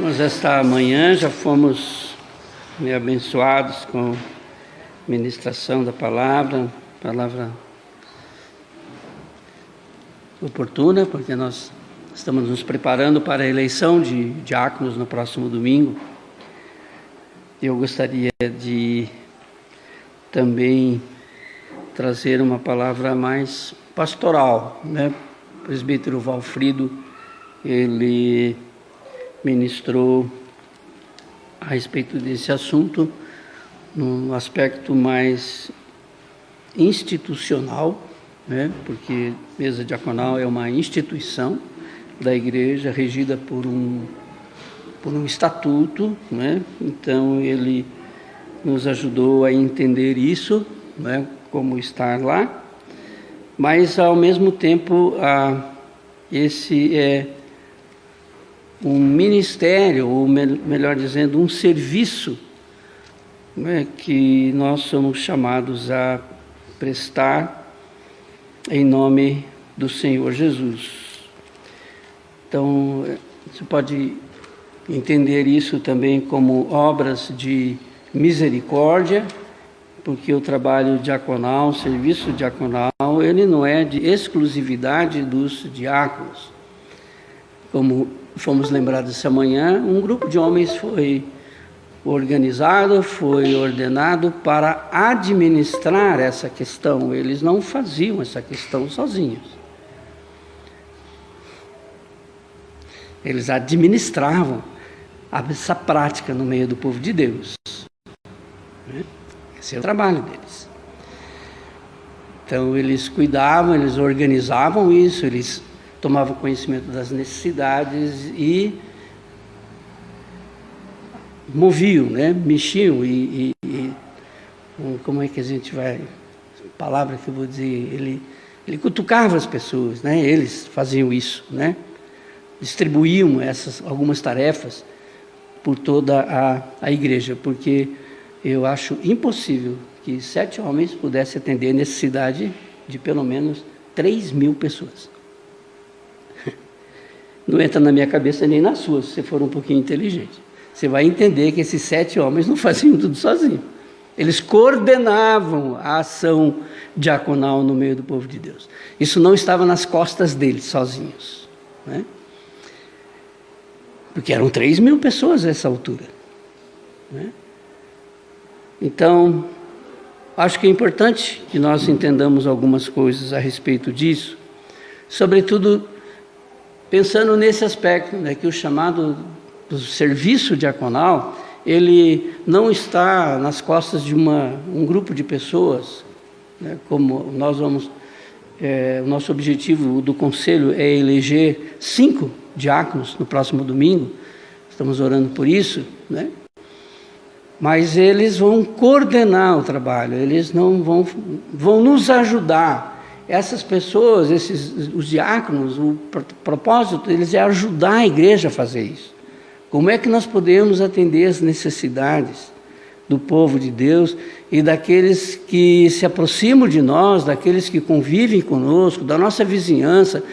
Nós esta manhã já fomos abençoados com a ministração da palavra oportuna, porque nós estamos nos preparando para a eleição de diáconos no próximo domingo. Eu gostaria de também trazer uma palavra mais pastoral, né? O presbítero Valfrido, ele ministrou a respeito desse assunto num aspecto mais institucional, né? Porque mesa diaconal é uma instituição da igreja regida por um estatuto, né? Então ele nos ajudou a entender isso, né? Como estar lá, mas ao mesmo tempo esse é um ministério, ou melhor dizendo, um serviço, né, que nós somos chamados a prestar em nome do Senhor Jesus. Então, você pode entender isso também como obras de misericórdia, porque o trabalho diaconal, o serviço diaconal, ele não é de exclusividade dos diáconos. Como fomos lembrados essa manhã, um grupo de homens foi organizado, foi ordenado para administrar essa questão. Eles não faziam essa questão sozinhos. Eles administravam essa prática no meio do povo de Deus. Esse é o trabalho deles. Então, eles cuidavam, eles organizavam isso, eles tomavam conhecimento das necessidades e moviam, né? Mexiam e como é que a gente vai, palavra que eu vou dizer, ele cutucava as pessoas, né? Eles faziam isso, né? Distribuíam algumas tarefas por toda a igreja, porque eu acho impossível que 7 homens pudessem atender a necessidade de pelo menos 3.000 pessoas. Não entra na minha cabeça nem na sua, se você for um pouquinho inteligente. Você vai entender que esses 7 homens não faziam tudo sozinhos. Eles coordenavam a ação diaconal no meio do povo de Deus. Isso não estava nas costas deles sozinhos, né? Porque eram 3.000 pessoas a essa altura, né? Então, acho que é importante que nós entendamos algumas coisas a respeito disso, sobretudo pensando nesse aspecto, né, que o chamado do serviço diaconal, ele não está nas costas de um grupo de pessoas, né, como nós vamos, o nosso objetivo do conselho é eleger 5 diáconos no próximo domingo, estamos orando por isso, né? Mas eles vão coordenar o trabalho, eles não vão nos ajudar. Essas pessoas, os diáconos, o propósito deles é ajudar a igreja a fazer isso. Como é que nós podemos atender as necessidades do povo de Deus e daqueles que se aproximam de nós, daqueles que convivem conosco, da nossa vizinhança,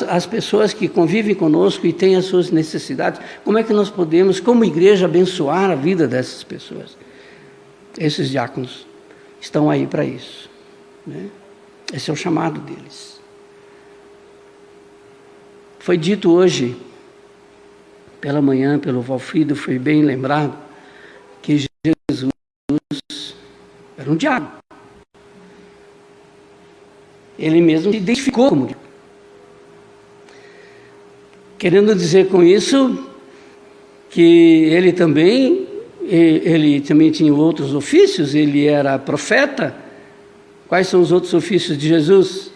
as pessoas que convivem conosco e têm as suas necessidades, como é que nós podemos, como igreja, abençoar a vida dessas pessoas? Esses diáconos estão aí para isso, né? Esse é o chamado deles. Foi dito hoje, pela manhã, pelo Valfrido, foi bem lembrado, que Jesus era um diácono. Ele mesmo se identificou como diácono. Querendo dizer com isso que ele também tinha outros ofícios, ele era profeta. Quais são os outros ofícios de Jesus?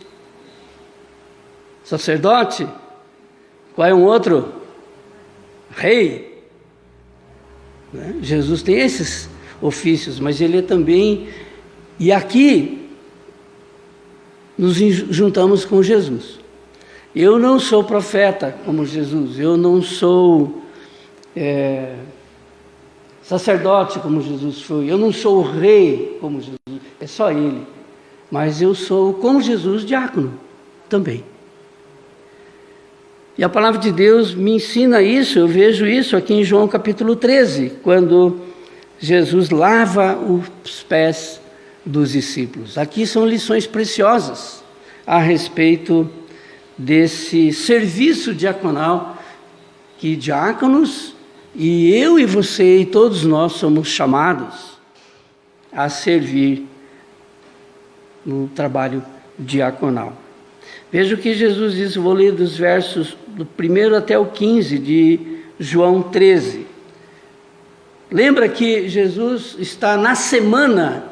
Sacerdote. Qual é um outro? Rei. Né? Jesus tem esses ofícios, mas ele é também... E aqui nos juntamos com Jesus. Eu não sou profeta como Jesus, eu não sou sacerdote como Jesus foi, eu não sou rei como Jesus, é só ele. Mas eu sou, como Jesus, diácono também. E a palavra de Deus me ensina isso, eu vejo isso aqui em João capítulo 13, quando Jesus lava os pés dos discípulos. Aqui são lições preciosas a respeito desse serviço diaconal que diáconos e eu e você e todos nós somos chamados a servir no trabalho diaconal. Veja o que Jesus diz, vou ler dos versos do 1 até o 15 de João 13. Lembra que Jesus está na semana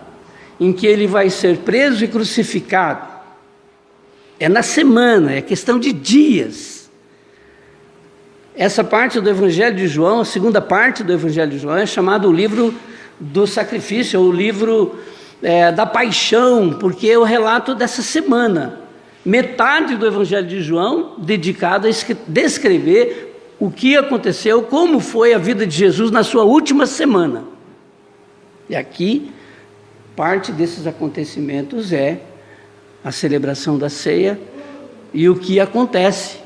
em que ele vai ser preso e crucificado. É na semana, é questão de dias. Essa parte do Evangelho de João, a segunda parte do Evangelho de João, é chamado o livro do sacrifício, ou o livro da paixão, porque é o relato dessa semana. Metade do Evangelho de João dedicada a descrever o que aconteceu, como foi a vida de Jesus na sua última semana. E aqui, parte desses acontecimentos é a celebração da ceia e o que acontece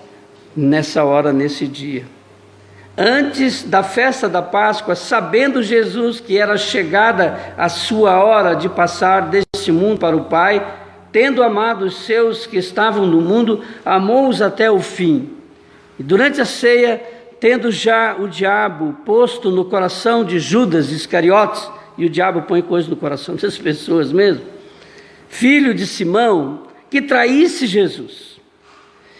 nessa hora, nesse dia. Antes da festa da Páscoa, sabendo Jesus que era chegada a sua hora de passar deste mundo para o Pai, tendo amado os seus que estavam no mundo, amou-os até o fim. E durante a ceia, tendo já o diabo posto no coração de Judas Iscariotes, e o diabo põe coisas no coração das pessoas mesmo, filho de Simão, que traísse Jesus.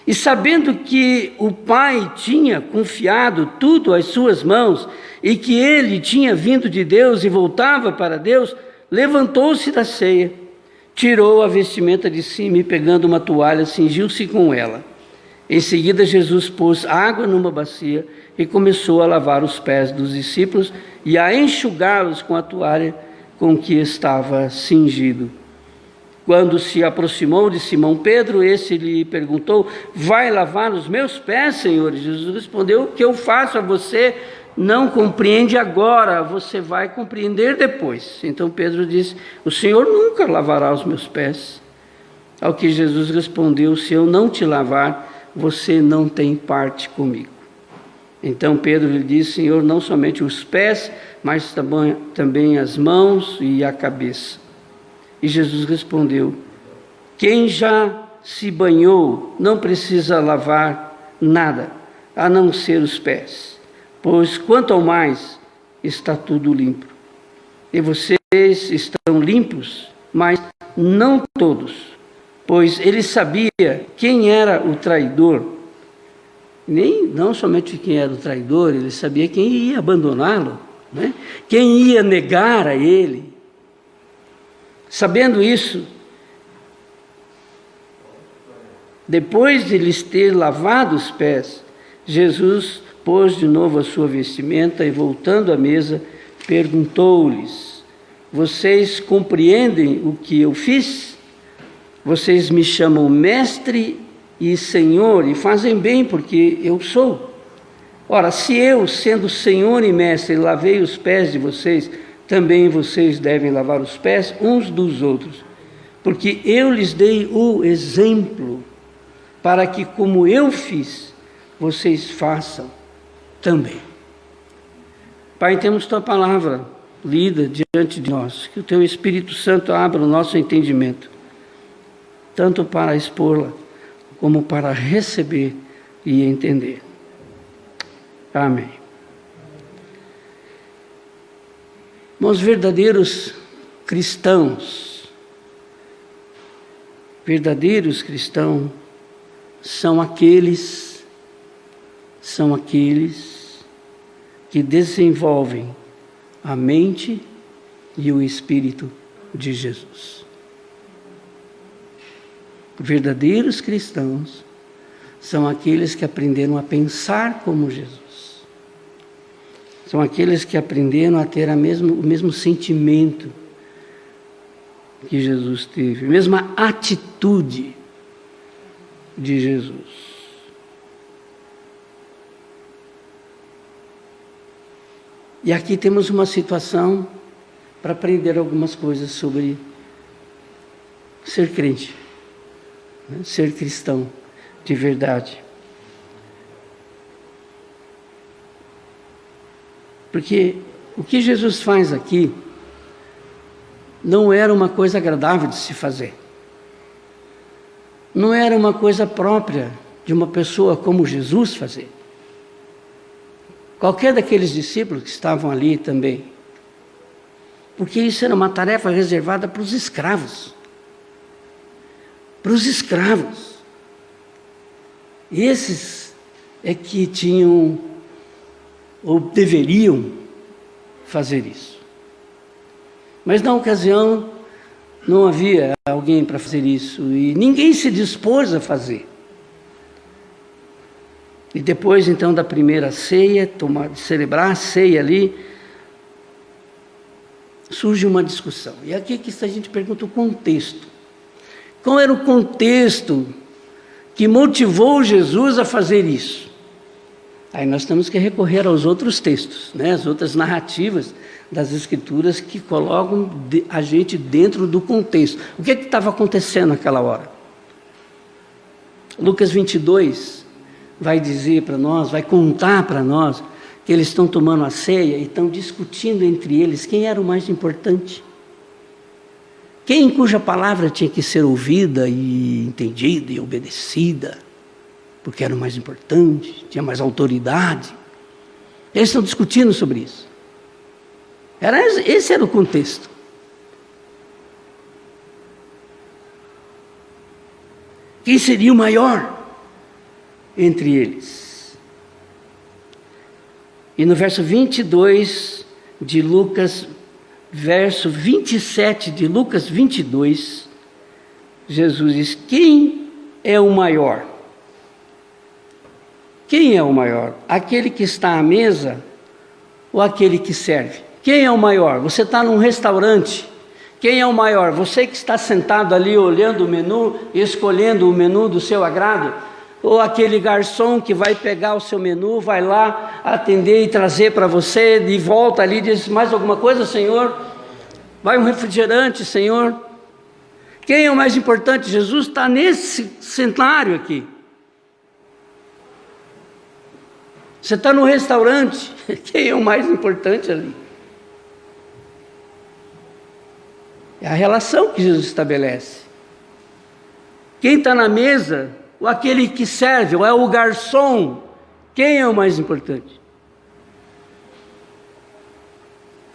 E sabendo que o Pai tinha confiado tudo às suas mãos, e que ele tinha vindo de Deus e voltava para Deus, levantou-se da ceia, tirou a vestimenta de cima e, pegando uma toalha, cingiu-se com ela. Em seguida, Jesus pôs água numa bacia e começou a lavar os pés dos discípulos e a enxugá-los com a toalha com que estava cingido. Quando se aproximou de Simão Pedro, esse lhe perguntou: vai lavar os meus pés, Senhor? E Jesus respondeu: o que eu faço a você não compreende agora, você vai compreender depois. Então Pedro disse: o Senhor nunca lavará os meus pés. Ao que Jesus respondeu: se eu não te lavar, você não tem parte comigo. Então Pedro lhe disse: Senhor, não somente os pés, mas também as mãos e a cabeça. E Jesus respondeu: quem já se banhou não precisa lavar nada, a não ser os pés. Pois quanto ao mais, está tudo limpo. E vocês estão limpos, mas não todos. Pois ele sabia quem era o traidor. Não somente quem era o traidor, ele sabia quem ia abandoná-lo, né? Quem ia negar a ele. Sabendo isso, depois de lhes ter lavado os pés, Jesus pôs de novo a sua vestimenta e, voltando à mesa, perguntou-lhes: vocês compreendem o que eu fiz? Vocês me chamam mestre e senhor, e fazem bem, porque eu sou. Ora, se eu, sendo senhor e mestre, lavei os pés de vocês, também vocês devem lavar os pés uns dos outros, porque eu lhes dei o exemplo, para que, como eu fiz, vocês façam também. Pai, temos Tua palavra lida diante de nós, que o Teu Espírito Santo abra o nosso entendimento, tanto para expô-la, como para receber e entender. Amém. Os verdadeiros cristãos são aqueles que desenvolvem a mente e o Espírito de Jesus. Verdadeiros cristãos são aqueles que aprenderam a pensar como Jesus. São aqueles que aprenderam a ter o mesmo sentimento que Jesus teve, a mesma atitude de Jesus. E aqui temos uma situação para aprender algumas coisas sobre ser crente, né? Ser cristão de verdade. Porque o que Jesus faz aqui não era uma coisa agradável de se fazer. Não era uma coisa própria de uma pessoa como Jesus fazer. Qualquer daqueles discípulos que estavam ali também. Porque isso era uma tarefa reservada para os escravos. Para os escravos. Esses é que tinham ou deveriam fazer isso. Mas na ocasião não havia alguém para fazer isso e ninguém se dispôs a fazer. E depois então da primeira ceia, celebrar a ceia ali, surge uma discussão. E aqui que a gente pergunta o contexto. Qual era o contexto que motivou Jesus a fazer isso? Aí nós temos que recorrer aos outros textos, né? As outras narrativas das Escrituras que colocam a gente dentro do contexto. O que estava acontecendo naquela hora? Lucas 22 vai dizer para nós, vai contar para nós, que eles estão tomando a ceia e estão discutindo entre eles quem era o mais importante. Quem cuja palavra tinha que ser ouvida e entendida e obedecida, porque era o mais importante, tinha mais autoridade. Eles estão discutindo sobre isso. Esse era o contexto. Quem seria o maior entre eles? E no verso 22 de Lucas, verso 27 de Lucas 22, Jesus diz: quem é o maior? Quem é o maior? Aquele que está à mesa ou aquele que serve? Quem é o maior? Você está num restaurante. Quem é o maior? Você que está sentado ali olhando o menu, escolhendo o menu do seu agrado? Ou aquele garçom que vai pegar o seu menu, vai lá atender e trazer para você, de volta ali, diz: mais alguma coisa, Senhor? Vai um refrigerante, Senhor? Quem é o mais importante? Jesus está nesse cenário aqui. Você está no restaurante, quem é o mais importante ali? É a relação que Jesus estabelece. Quem está na mesa, ou aquele que serve, ou é o garçom, quem é o mais importante?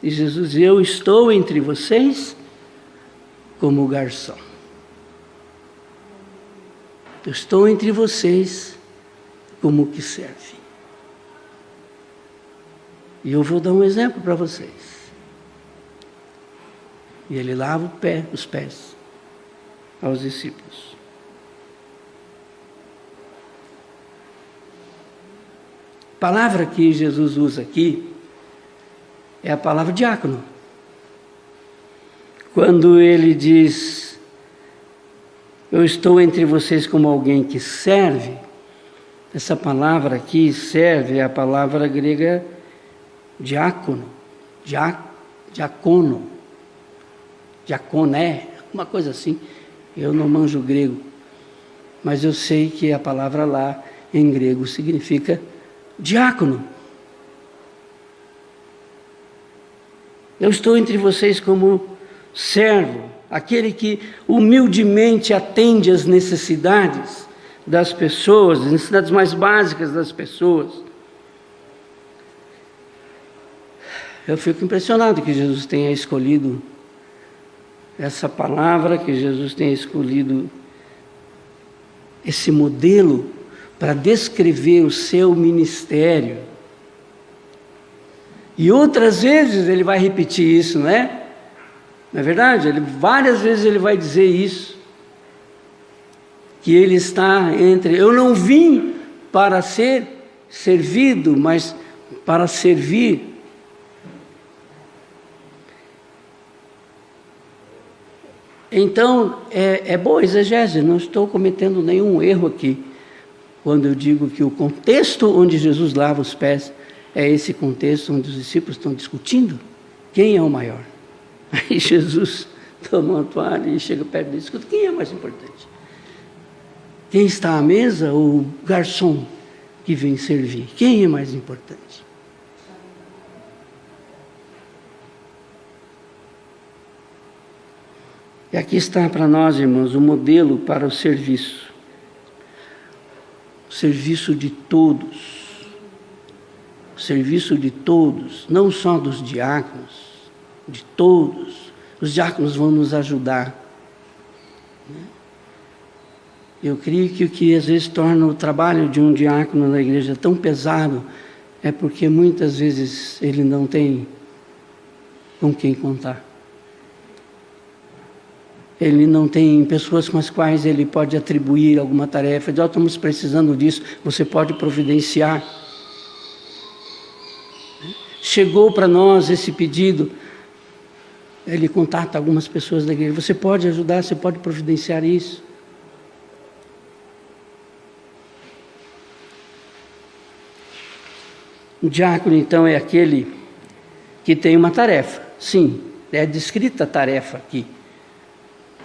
E Jesus diz: eu estou entre vocês como garçom. Eu estou entre vocês como que serve. E eu vou dar um exemplo para vocês. E ele lava os pés aos discípulos. A palavra que Jesus usa aqui é a palavra diácono. Quando ele diz: eu estou entre vocês como alguém que serve, essa palavra aqui, serve, é a palavra grega diácono, diacono, diaconé, uma coisa assim. Eu não manjo grego, mas eu sei que a palavra lá em grego significa diácono. Eu estou entre vocês como servo, aquele que humildemente atende às necessidades das pessoas, as necessidades mais básicas das pessoas. Eu fico impressionado que Jesus tenha escolhido essa palavra, que Jesus tenha escolhido esse modelo para descrever o seu ministério. E outras vezes ele vai repetir isso, não é? Não é verdade? Várias vezes ele vai dizer isso. Que ele está entre... Eu não vim para ser servido, mas para servir. Então, é boa exegese, não estou cometendo nenhum erro aqui, quando eu digo que o contexto onde Jesus lava os pés é esse contexto onde os discípulos estão discutindo quem é o maior. Aí Jesus toma uma toalha e chega perto e discute quem é mais importante. Quem está à mesa ou o garçom que vem servir? Quem é mais importante? E aqui está para nós, irmãos, o modelo para o serviço. O serviço de todos. O serviço de todos, não só dos diáconos, de todos. Os diáconos vão nos ajudar. Eu creio que o que às vezes torna o trabalho de um diácono na igreja tão pesado é porque muitas vezes ele não tem com quem contar. Ele não tem pessoas com as quais ele pode atribuir alguma tarefa. Diz, estamos precisando disso, você pode providenciar. Chegou para nós esse pedido, ele contata algumas pessoas da igreja, você pode ajudar, você pode providenciar isso. O diácono, então, é aquele que tem uma tarefa. Sim, é descrita a tarefa aqui.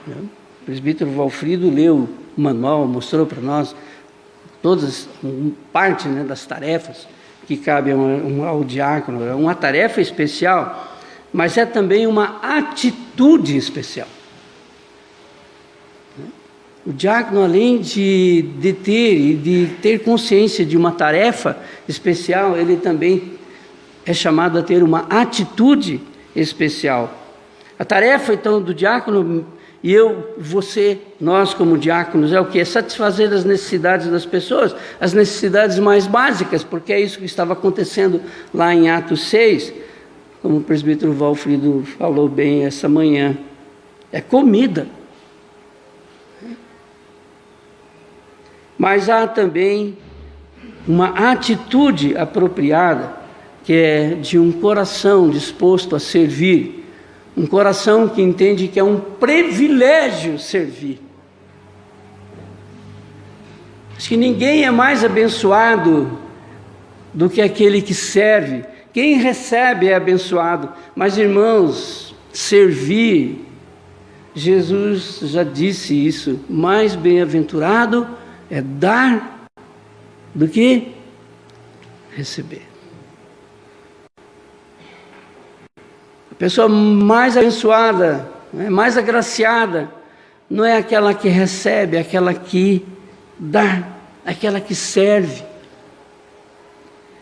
O presbítero Valfrido leu o manual, mostrou para nós todas, parte, né, das tarefas que cabem ao diácono. É uma tarefa especial, mas é também uma atitude especial. O diácono, além de ter consciência de uma tarefa especial, ele também é chamado a ter uma atitude especial. A tarefa, então, do diácono, e você, nós como diáconos, é o quê? É satisfazer as necessidades das pessoas, as necessidades mais básicas, porque é isso que estava acontecendo lá em Atos 6, como o presbítero Valfrido falou bem essa manhã. É comida. Mas há também uma atitude apropriada, que é de um coração disposto a servir, um coração que entende que é um privilégio servir. Acho que ninguém é mais abençoado do que aquele que serve. Quem recebe é abençoado, mas irmãos, servir, Jesus já disse isso, mais bem-aventurado é dar do que receber. A pessoa mais abençoada, mais agraciada, não é aquela que recebe, é aquela que dá, aquela que serve.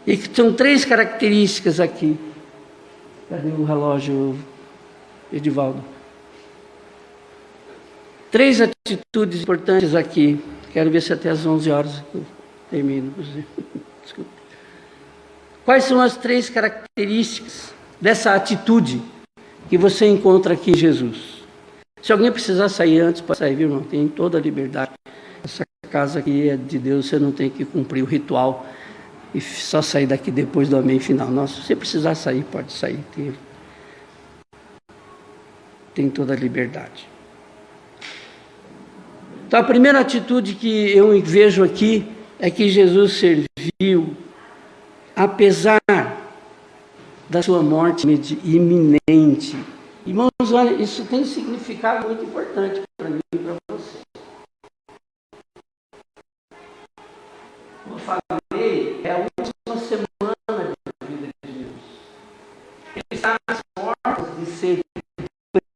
E que são 3 características aqui. Cadê o relógio, Edivaldo? 3 atitudes importantes aqui. Quero ver se até às 11 horas eu termino. Desculpa. Quais são as 3 características dessa atitude que você encontra aqui em Jesus? Se alguém precisar sair antes, pode sair, viu, irmão? Tem toda a liberdade. Essa casa aqui é de Deus, você não tem que cumprir o ritual e só sair daqui depois do amém final. Não, se você precisar sair, pode sair. Tem toda a liberdade. Então, a primeira atitude que eu vejo aqui é que Jesus serviu, apesar da sua morte iminente. Irmãos, olha, isso tem um significado muito importante para mim e para você. Como eu falei, é a última semana da vida de Jesus. Ele está nas portas de ser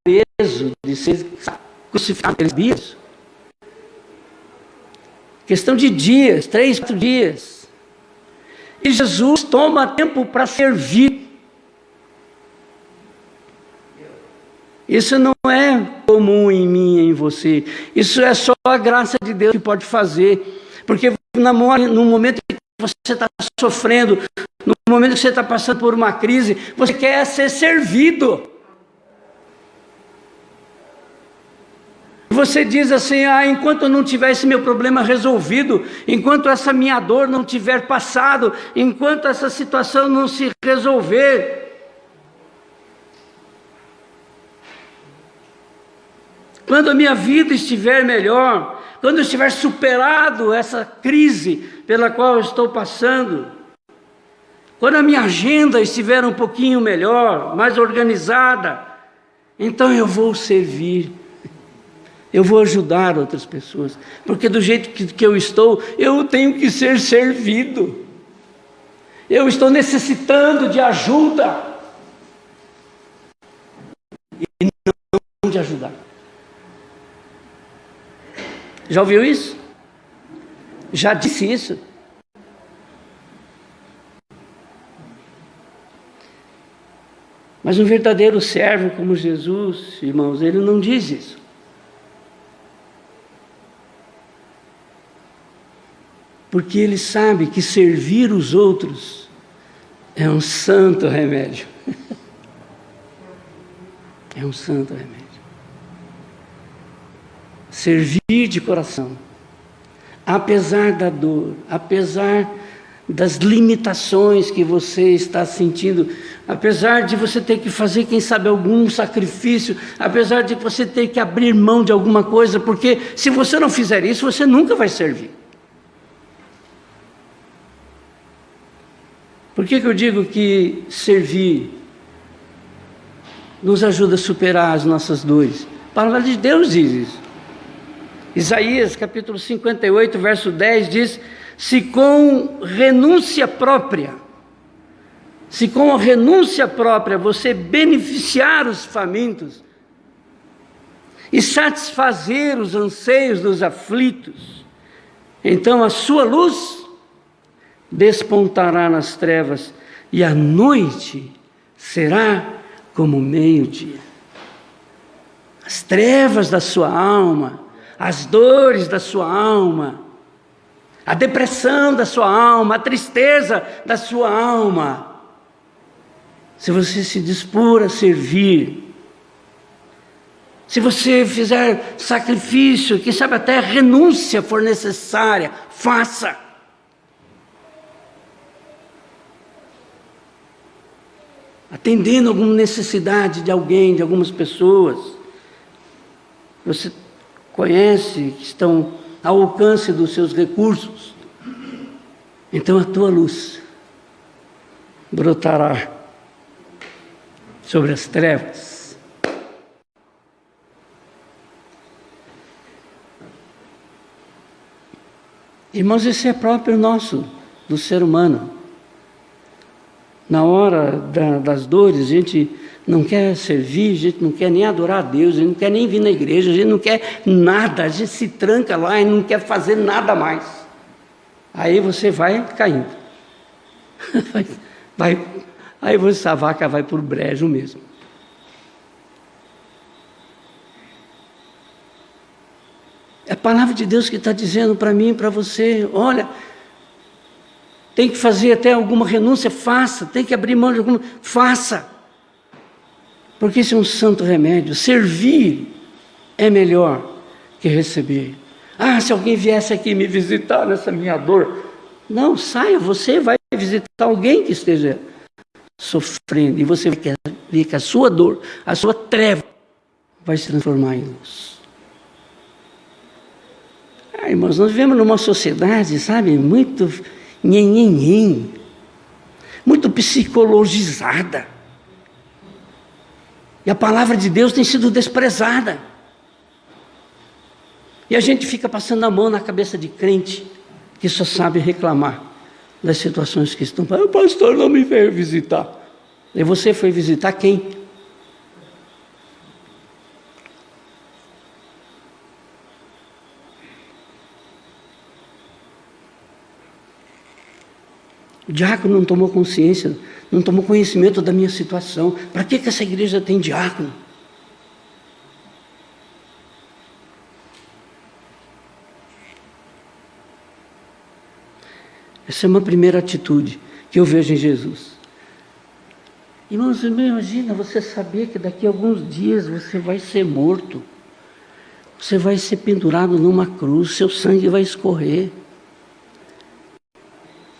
preso, de ser crucificado. Questão de dias, 3, 4 dias. E Jesus toma tempo para servir. Isso não é comum em mim e em você. Isso é só a graça de Deus que pode fazer. Porque no momento que você está sofrendo, no momento que você está passando por uma crise, você quer ser servido. Você diz assim, enquanto eu não tiver esse meu problema resolvido, enquanto essa minha dor não tiver passado, enquanto essa situação não se resolver, quando a minha vida estiver melhor, quando eu estiver superado essa crise pela qual eu estou passando, quando a minha agenda estiver um pouquinho melhor, mais organizada, então eu vou servir. Eu vou ajudar outras pessoas, porque do jeito que eu estou, eu tenho que ser servido. Eu estou necessitando de ajuda e não de ajudar. Já ouviu isso? Já disse isso? Mas um verdadeiro servo como Jesus, irmãos, ele não diz isso. Porque ele sabe que servir os outros é um santo remédio. É um santo remédio. Servir de coração, apesar da dor, apesar das limitações que você está sentindo, apesar de você ter que fazer, quem sabe, algum sacrifício, apesar de você ter que abrir mão de alguma coisa, porque se você não fizer isso, você nunca vai servir. Por que eu digo que servir nos ajuda a superar as nossas dores? A palavra de Deus diz isso. Isaías capítulo 58, verso 10 diz: se com renúncia própria você beneficiar os famintos e satisfazer os anseios dos aflitos, então a sua luz despontará nas trevas e a noite será como meio-dia. As trevas da sua alma, as dores da sua alma, a depressão da sua alma, a tristeza da sua alma, se você se dispor a servir, se você fizer sacrifício, quem sabe até renúncia for necessária, faça. Atendendo alguma necessidade de alguém, de algumas pessoas, você conhece, que estão ao alcance dos seus recursos, então a tua luz brotará sobre as trevas. Irmãos, isso é próprio nosso, do ser humano. Na hora das dores, a gente não quer servir, a gente não quer nem adorar a Deus, a gente não quer nem vir na igreja, a gente não quer nada, a gente se tranca lá e não quer fazer nada mais. Aí você vai caindo. Aí essa vaca vai por brejo mesmo. É a palavra de Deus que está dizendo para mim e para você: olha, tem que fazer até alguma renúncia, faça. Tem que abrir mão de alguma, faça. Porque isso é um santo remédio. Servir é melhor que receber. Ah, se alguém viesse aqui me visitar nessa minha dor. Não, saia, você vai visitar alguém que esteja sofrendo. E você vai ver que a sua dor, a sua treva, vai se transformar em luz. Ah, irmãos, nós vivemos numa sociedade, sabe, muito nhenhenhen, muito psicologizada. E a palavra de Deus tem sido desprezada. E a gente fica passando a mão na cabeça de crente que só sabe reclamar das situações que estão. O pastor não me veio visitar. E você foi visitar quem? O diácono não tomou consciência, não tomou conhecimento da minha situação. Para que essa igreja tem diácono? Essa é uma primeira atitude que eu vejo em Jesus. Irmãos, imagina você saber que daqui a alguns dias você vai ser morto. Você vai ser pendurado numa cruz, seu sangue vai escorrer.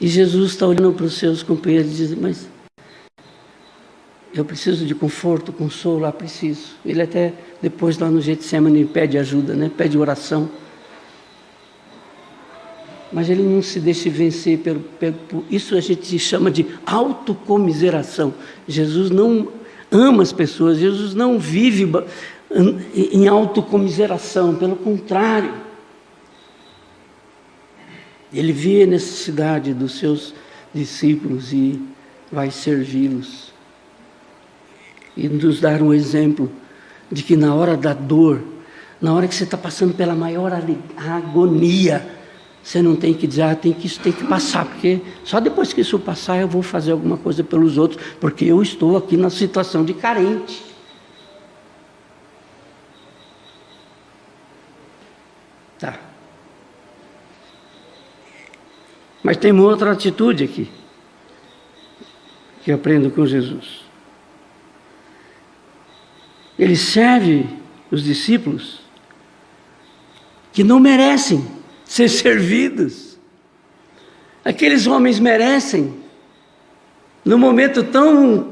E Jesus está olhando para os seus companheiros e diz: mas eu preciso de conforto, consolo, preciso. Ele até depois lá no Getsemane pede ajuda, né? Pede oração. Mas ele não se deixa vencer por isso a gente chama de autocomiseração. Jesus não ama as pessoas, Jesus não vive em autocomiseração, pelo contrário. Ele vê a necessidade dos seus discípulos e vai servi-los. E nos dar um exemplo de que na hora da dor, Na hora que você está passando pela maior agonia, você não tem que dizer, isso tem que passar, porque só depois que isso passar eu vou fazer alguma coisa pelos outros, porque eu estou aqui na situação de carente. Tá. Mas tem uma outra atitude aqui, que eu aprendo com Jesus. Ele serve os discípulos que não merecem ser servidos. Aqueles homens merecem, num momento tão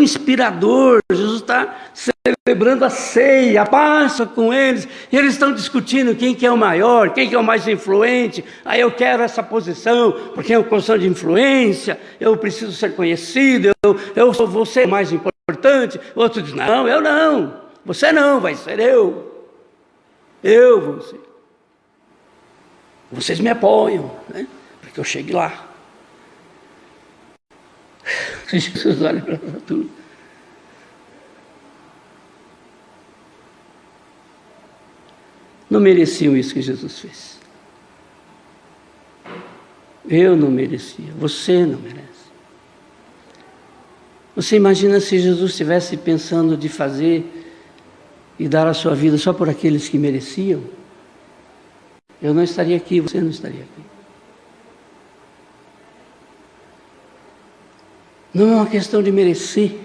inspirador, Jesus está celebrando a ceia, a Páscoa com eles, e eles estão discutindo quem que é o maior, quem que é o mais influente. Aí eu quero essa posição, porque é uma posição de influência, eu preciso ser conhecido, eu vou ser mais importante. Outro diz, não, eu não, você não, vai ser eu vou ser. Vocês me apoiam, né? Para que eu chegue lá. Jesus olha para tudo. Não mereciam isso que Jesus fez. Eu não merecia, você não merece. Você imagina se Jesus estivesse pensando de fazer e dar a sua vida só por aqueles que mereciam? Eu não estaria aqui, você não estaria aqui. Não é uma questão de merecer.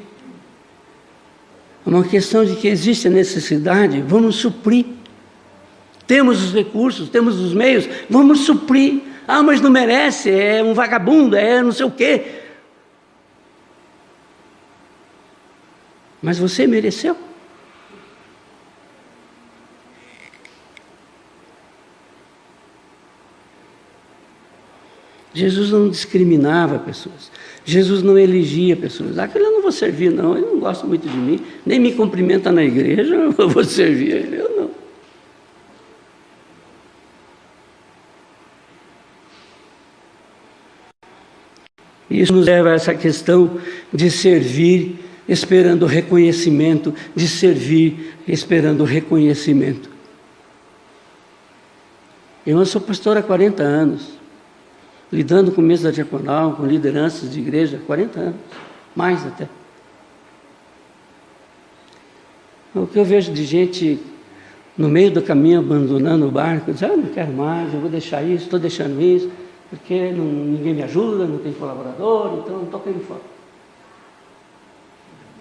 É uma questão de que existe a necessidade, vamos suprir. Temos os recursos, temos os meios, vamos suprir. Ah, mas não merece, é um vagabundo, é não sei o quê. Mas você mereceu. Jesus não discriminava pessoas. Jesus não elegia pessoas. Aquele eu não vou servir, não. Ele não gosta muito de mim. Nem me cumprimenta na igreja, eu vou servir ele. Eu não. Isso nos leva a essa questão de servir esperando reconhecimento, de servir esperando reconhecimento. Eu sou pastor há 40 anos. Lidando com mesa diaconal, com lideranças de igreja, 40 anos, mais até. O que eu vejo de gente no meio do caminho abandonando o barco, diz, não quero mais, eu vou deixar isso, estou deixando isso, porque ninguém me ajuda, não tem colaborador, então não estou caindo fora.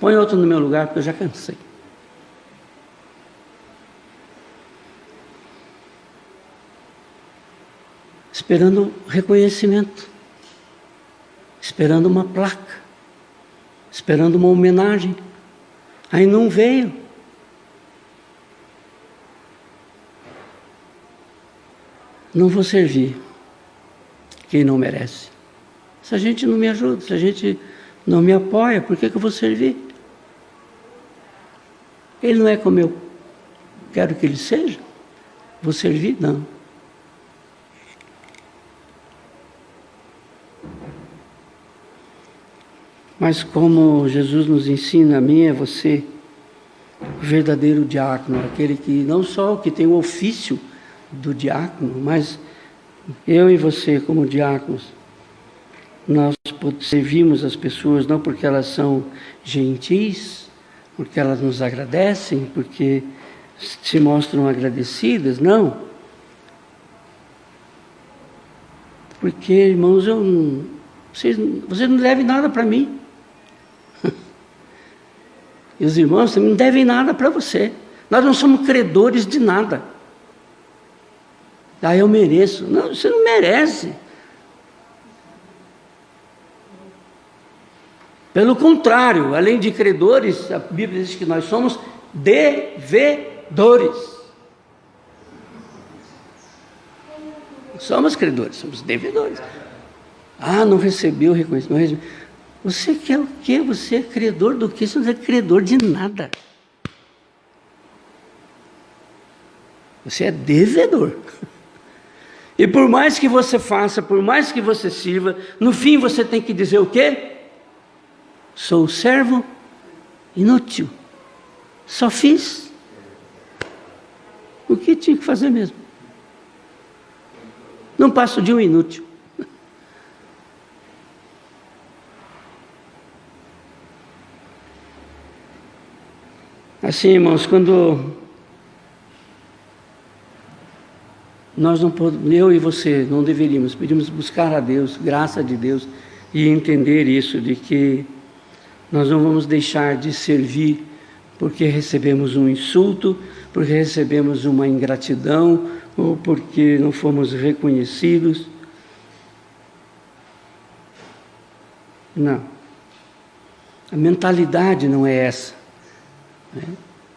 Põe outro no meu lugar, porque eu já cansei. Esperando reconhecimento, esperando uma placa, esperando uma homenagem. Aí não veio. Não vou servir quem não merece. Se a gente não me ajuda, se a gente não me apoia, por que eu vou servir? Ele não é como eu quero que ele seja? Vou servir? Não. Mas como Jesus nos ensina, a mim e a você, o verdadeiro diácono, aquele que não só que tem o ofício do diácono, mas eu e você como diáconos, nós servimos as pessoas não porque elas são gentis, porque elas nos agradecem, porque se mostram agradecidas, não. Porque, irmãos, vocês não devem nada para mim. E os irmãos também não devem nada para você. Nós não somos credores de nada. Eu mereço. Não, você não merece. Pelo contrário, além de credores, a Bíblia diz que nós somos devedores. Somos credores, somos devedores. Não recebeu o reconhecimento. Não recebeu. Você quer o quê? Você é credor do quê? Você não é credor de nada. Você é devedor. E por mais que você faça, por mais que você sirva, no fim você tem que dizer o quê? Sou servo inútil. Só fiz o que tinha que fazer mesmo. Não passo de um inútil. Assim, irmãos, quando nós não podemos, eu e você, não deveríamos, pedimos buscar a Deus, graça de Deus, e entender isso, de que nós não vamos deixar de servir porque recebemos um insulto, porque recebemos uma ingratidão, ou porque não fomos reconhecidos. Não. A mentalidade não é essa. Né?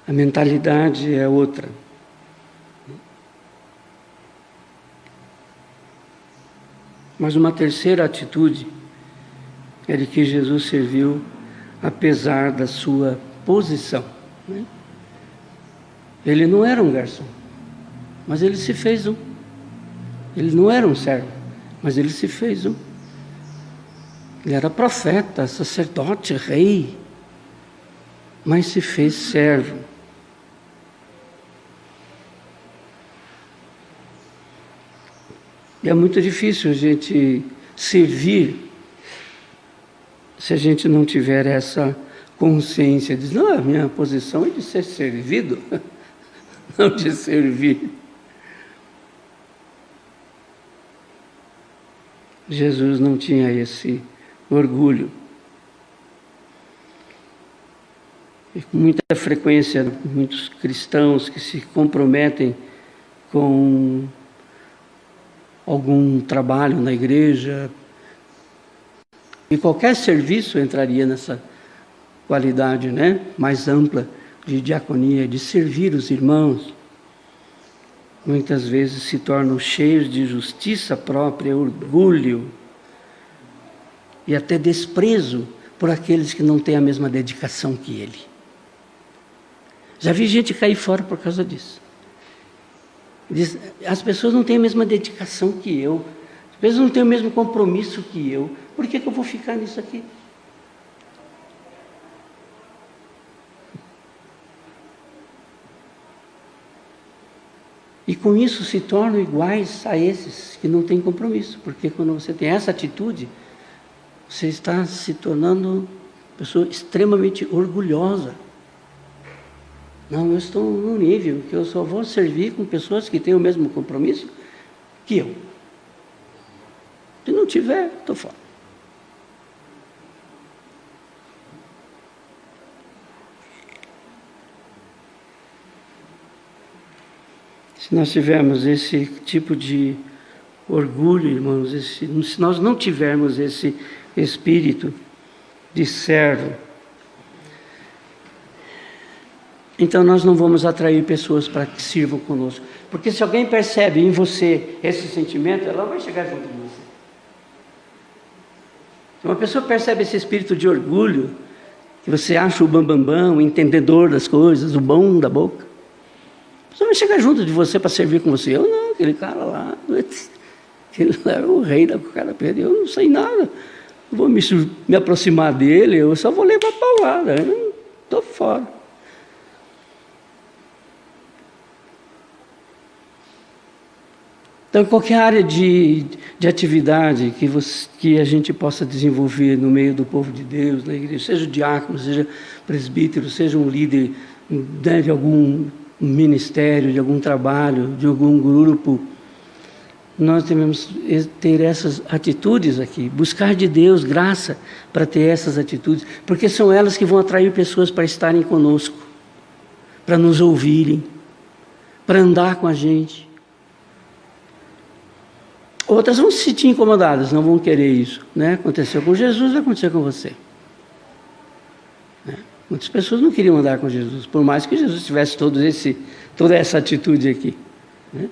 A mentalidade é outra. Mas uma terceira atitude é de que Jesus serviu apesar da sua posição. Né? Ele não era um garçom, mas ele se fez um. Ele não era um servo, mas ele se fez um. Ele era profeta, sacerdote, rei, mas se fez servo. E é muito difícil a gente servir se a gente não tiver essa consciência. Diz, não, a minha posição é de ser servido, não de servir. Jesus não tinha esse orgulho. E com muita frequência, muitos cristãos que se comprometem com algum trabalho na igreja, e qualquer serviço entraria nessa qualidade, né, mais ampla de diaconia, de servir os irmãos. Muitas vezes se tornam cheios de justiça própria, orgulho e até desprezo por aqueles que não têm a mesma dedicação que ele. Já vi gente cair fora por causa disso. Diz, as pessoas não têm a mesma dedicação que eu, as pessoas não têm o mesmo compromisso que eu, por que eu vou ficar nisso aqui? E com isso se tornam iguais a esses que não têm compromisso, porque quando você tem essa atitude, você está se tornando uma pessoa extremamente orgulhosa. Não, eu estou num nível que eu só vou servir com pessoas que têm o mesmo compromisso que eu. Se não tiver, estou fora. Se nós tivermos esse tipo de orgulho, irmãos, se nós não tivermos esse espírito de servo, então nós não vamos atrair pessoas para que sirvam conosco. Porque se alguém percebe em você esse sentimento, ela vai chegar junto de você. Se uma pessoa percebe esse espírito de orgulho, que você acha o bambambam, o entendedor das coisas, o bom da boca, a pessoa vai chegar junto de você para servir com você. Eu não, aquele cara lá, ele era o rei da cara perdeu, eu não sei nada. Eu vou me aproximar dele, eu só vou levar paulada, eu estou fora. Então, qualquer área de atividade que a gente possa desenvolver no meio do povo de Deus, na igreja, seja diácono, seja presbítero, seja um líder, né, de algum ministério, de algum trabalho, de algum grupo, nós devemos ter essas atitudes aqui, buscar de Deus graça para ter essas atitudes, porque são elas que vão atrair pessoas para estarem conosco, para nos ouvirem, para andar com a gente. Outras vão se sentir incomodadas, não vão querer isso, né? Aconteceu com Jesus, vai acontecer com você. Né? Muitas pessoas não queriam andar com Jesus, por mais que Jesus tivesse toda essa atitude aqui. Né?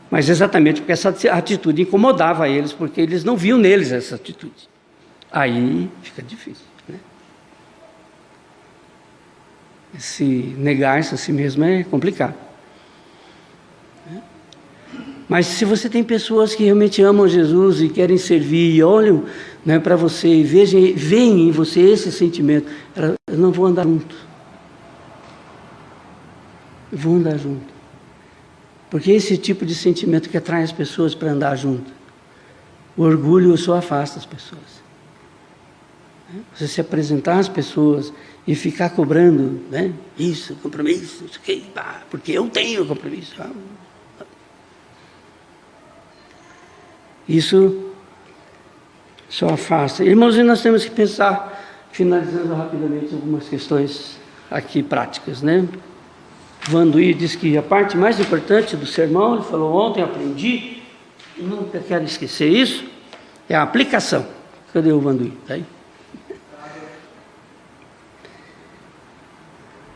Mas exatamente porque essa atitude incomodava eles, porque eles não viam neles essa atitude. Aí fica difícil. Né? Se negar-se a si mesmo é complicado. Mas se você tem pessoas que realmente amam Jesus e querem servir e olham, né, para você e veem em você esse sentimento, elas não vão andar junto. Vão andar junto. Porque é esse tipo de sentimento que atrai as pessoas para andar junto. O orgulho só afasta as pessoas. Você se apresentar às pessoas e ficar cobrando, né? Isso, compromisso, isso aqui, porque eu tenho compromisso. Isso só afasta. Irmãos, e nós temos que pensar, finalizando rapidamente algumas questões aqui práticas, né? Vanduí diz que a parte mais importante do sermão, ele falou ontem, aprendi, e nunca quero esquecer isso, é a aplicação. Cadê o Vanduí? Está aí?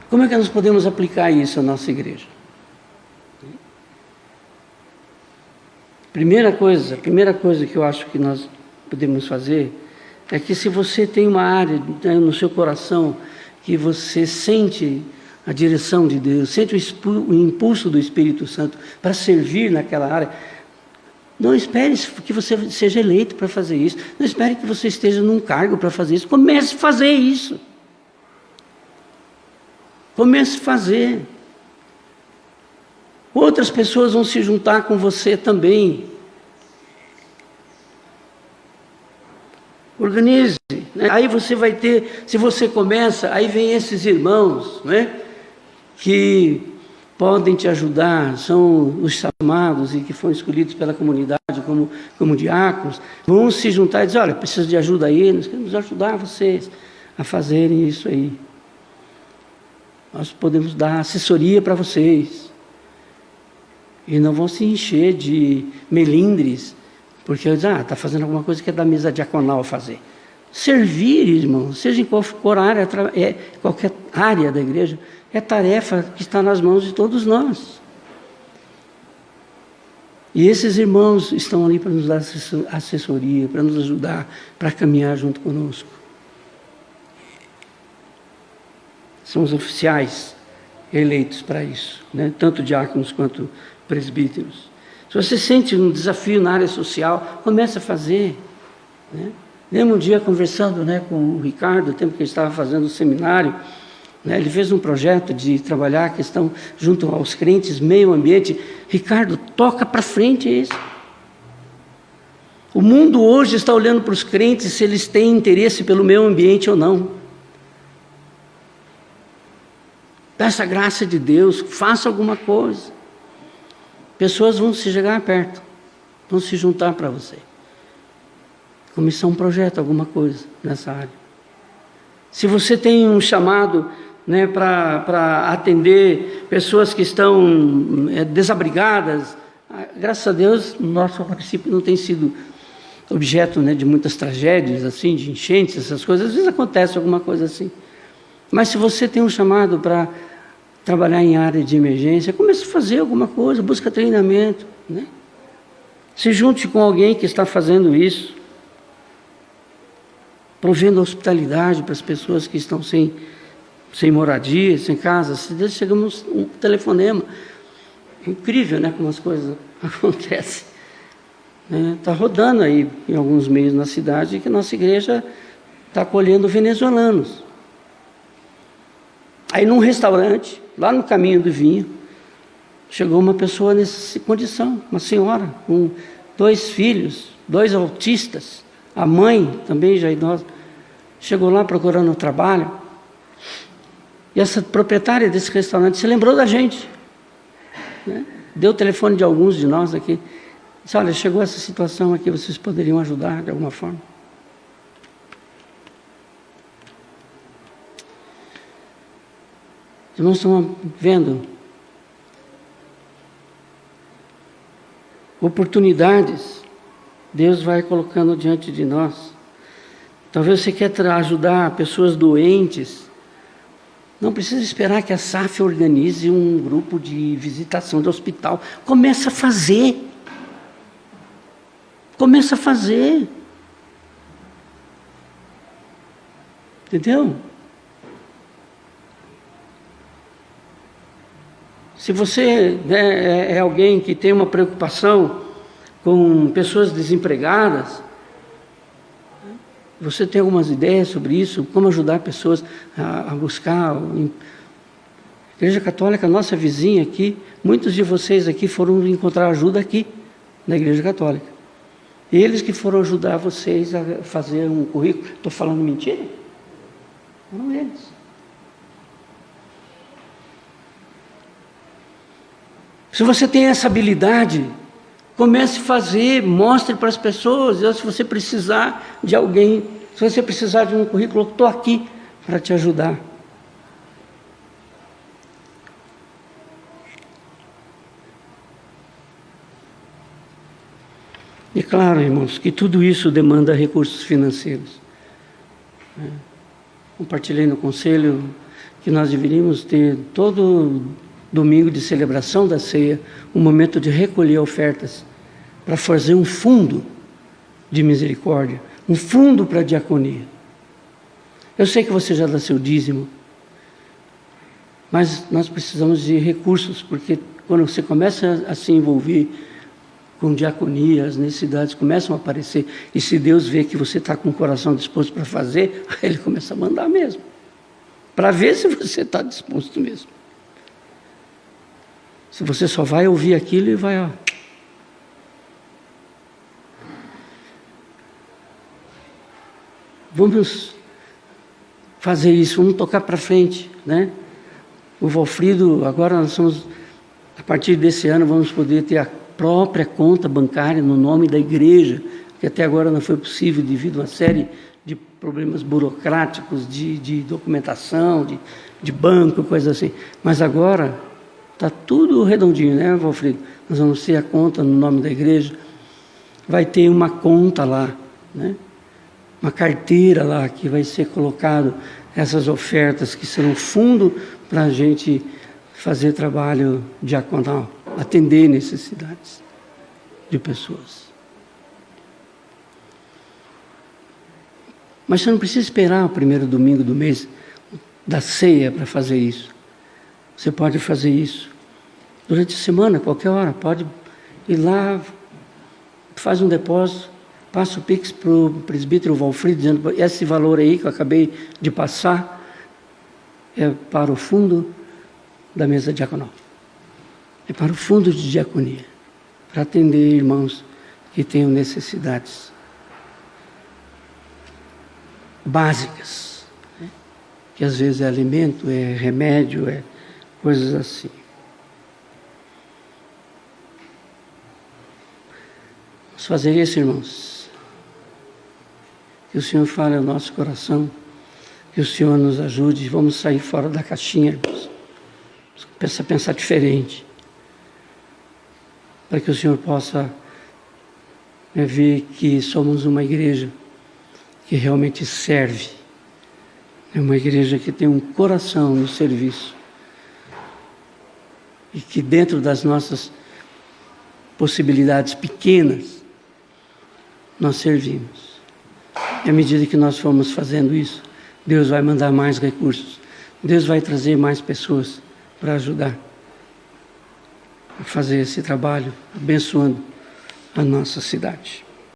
Como é que nós podemos aplicar isso à nossa igreja? Primeira coisa que eu acho que nós podemos fazer é que se você tem uma área, né, no seu coração que você sente a direção de Deus, sente o impulso do Espírito Santo para servir naquela área, não espere que você seja eleito para fazer isso, não espere que você esteja num cargo para fazer isso, comece a fazer isso. Comece a fazer. Outras pessoas vão se juntar com você também. Organize, né? Aí você vai ter, se você começa, aí vem esses irmãos, né, que podem te ajudar, são os chamados e que foram escolhidos pela comunidade como diáconos, vão se juntar e dizer, olha, preciso de ajuda aí, nós queremos ajudar vocês a fazerem isso aí. Nós podemos dar assessoria para vocês. E não vão se encher de melindres, porque está fazendo alguma coisa que é da mesa diaconal fazer. Servir, irmão, seja em qualquer área da igreja, é tarefa que está nas mãos de todos nós. E esses irmãos estão ali para nos dar assessoria, para nos ajudar, para caminhar junto conosco. São os oficiais eleitos para isso, né? Tanto diáconos quanto presbíteros. Se você sente um desafio na área social, comece a fazer, né? Lembro um dia conversando, né, com o Ricardo, no tempo que ele estava fazendo o seminário, né, ele fez um projeto de trabalhar a questão junto aos crentes, meio ambiente. Ricardo, toca para frente isso. O mundo hoje está olhando para os crentes se eles têm interesse pelo meio ambiente ou não. Peça a graça de Deus, faça alguma coisa. Pessoas vão se chegar perto, vão se juntar para você. Começar um projeto, alguma coisa nessa área. Se você tem um chamado, né, para atender pessoas que estão desabrigadas, graças a Deus, nosso município não tem sido objeto, né, de muitas tragédias, assim, de enchentes, essas coisas. Às vezes acontece alguma coisa assim. Mas se você tem um chamado para trabalhar em área de emergência, comece a fazer alguma coisa, busca treinamento, né? Se junte com alguém que está fazendo isso, provendo hospitalidade para as pessoas que estão sem moradia, sem casa. Se chegamos um telefonema, é incrível, né, como as coisas acontecem. Está rodando aí em alguns meios na cidade que nossa igreja está acolhendo venezuelanos. Aí num restaurante, lá no caminho do vinho, chegou uma pessoa nessa condição, uma senhora, com 2 filhos, 2 autistas, a mãe também já idosa, chegou lá procurando trabalho, e essa proprietária desse restaurante se lembrou da gente, né? Deu o telefone de alguns de nós aqui, disse, olha, chegou essa situação aqui, vocês poderiam ajudar de alguma forma? Os irmãos estão vendo oportunidades, Deus vai colocando diante de nós. Talvez você queira ajudar pessoas doentes, não precisa esperar que a SAF organize um grupo de visitação do hospital. Começa a fazer. Começa a fazer. Entendeu? Se você, né, é alguém que tem uma preocupação com pessoas desempregadas, você tem algumas ideias sobre isso, como ajudar pessoas a buscar Igreja Católica, nossa vizinha aqui, muitos de vocês aqui foram encontrar ajuda aqui, na Igreja Católica. Eles que foram ajudar vocês a fazer um currículo. Estou falando mentira? Foram eles. Se você tem essa habilidade, comece a fazer, mostre para as pessoas. Se você precisar de alguém, se você precisar de um currículo, eu estou aqui para te ajudar. E claro, irmãos, que tudo isso demanda recursos financeiros. Compartilhei no conselho que nós deveríamos ter todo domingo de celebração da ceia um momento de recolher ofertas para fazer um fundo de misericórdia, um fundo para a diaconia. Eu sei que você já dá seu dízimo, mas nós precisamos de recursos, porque quando você começa a se envolver com diaconia, as necessidades começam a aparecer, e se Deus vê que você está com o coração disposto para fazer, aí Ele começa a mandar mesmo, para ver se você está disposto mesmo. Se você só vai ouvir aquilo e vai, vamos fazer isso, vamos tocar para frente, né? O Valfrido, agora nós somos, a partir desse ano, vamos poder ter a própria conta bancária no nome da igreja, que até agora não foi possível devido a uma série de problemas burocráticos, de documentação, de banco, coisas assim. Mas agora está tudo redondinho, né, Valfrido? Nós vamos ter a conta no nome da igreja, vai ter uma conta lá, né? Uma carteira lá que vai ser colocado essas ofertas que serão fundo para a gente fazer trabalho diaconal, atender necessidades de pessoas. Mas você não precisa esperar o primeiro domingo do mês da ceia para fazer isso. Você pode fazer isso durante a semana, qualquer hora. Pode ir lá, faz um depósito, passa o Pix para o presbítero Valfrido, dizendo: esse valor aí que eu acabei de passar é para o fundo da mesa diaconal. É para o fundo de diaconia, para atender irmãos que tenham necessidades básicas, né? Que às vezes é alimento, é remédio, é coisas assim. Vamos fazer isso, irmãos. Que o Senhor fale ao nosso coração, que o Senhor nos ajude. Vamos sair fora da caixinha, irmãos. Pensar diferente, para que o Senhor possa ver que somos uma igreja que realmente serve, é uma igreja que tem um coração no serviço, e que dentro das nossas possibilidades pequenas, nós servimos. E à medida que nós formos fazendo isso, Deus vai mandar mais recursos, Deus vai trazer mais pessoas para ajudar a fazer esse trabalho, abençoando a nossa cidade.